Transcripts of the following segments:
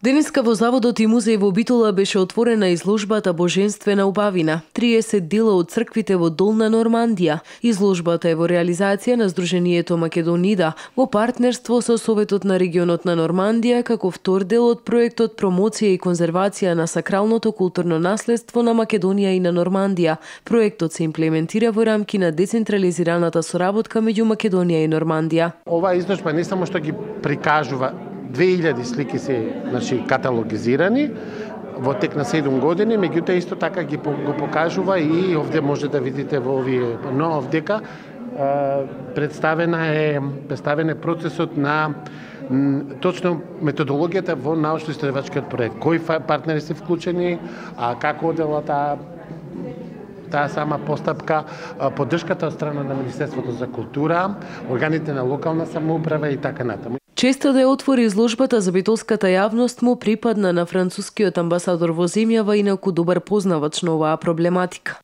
Денеска во Заводот и музеј во Битола беше отворена изложбата Божествена убавина, 30 дела од црквите во Долна Нормандија. Изложбата е во реализација на Сдруженијето Македонида во партнерство со Советот на регионот на Нормандија како втор дел од проектот Промоција и конзервација на сакралното културно наследство на Македонија и на Нормандија. Проектот се имплементира во рамки на децентрализираната соработка меѓу Македонија и Нормандија. Оваа изложба не само што ги прикажува 2000 слики се каталогизирани во тек на 7 години, меѓутоа исто така го покажува и овде може да видите во овие, но овдека представен е процесот на точно методологијата во научно-истражувачкиот проект. Кои партнери се вклучени, како одела таа сама постапка, поддршката од страна на Министерството за култура, органите на локална самоуправа и така натаму. Често да ја отвори изложбата за битолската јавност му припадна на францускиот амбасадор во земјава, инаку добар познавач на оваа проблематика.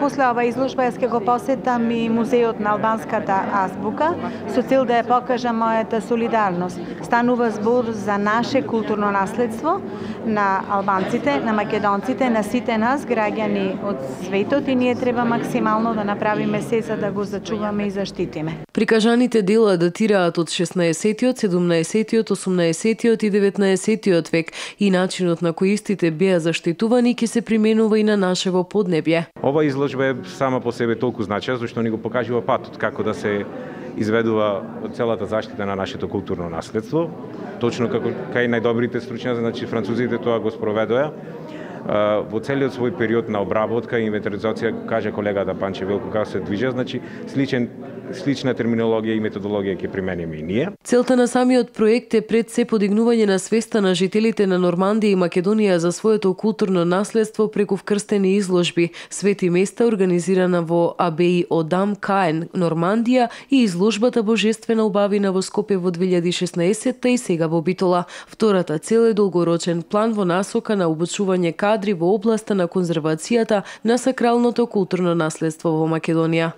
После ова изложба јас ќе го посетам и музејот на албанската азбука со цел да ја покажам мојата солидарност. Станува збор за наше културно наследство на албанците, на македонците, на сите нас граѓани од светот и ние треба максимално да направиме се за да го зачуваме и заштитиме. Прикажаните дела датираат од 16-тиот, 17-тиот, 18-тиот и 19-тиот век и начинот на кој истите беа заштитувани ќе се применува и на нашево поднебје. Ова изложба е сама по себе толку значајна зашто ни го покажува патот како да се изведува целата заштита на нашето културно наследство. Точно како кај најдобрите стручњаци, значи французите тоа го спроведоа. Во целиот свој период на обработка и инвентаризација, каже колегата Панче Велко, како се движат, значи слична терминологија и методологија ќе примениме и ние. Целта на самиот проект е пред се подигнување на свеста на жителите на Нормандија и Македонија за своето културно наследство преку вкрстени изложби, свети места организирана во АБИ Одам Каен, Нормандија и изложбата Божествена убавина во Скопје во 2016 и сега во Битола. Втората цел е долгорочен план во насока на обучување кадри во областа на конзервацијата на сакралното културно наследство во Македонија.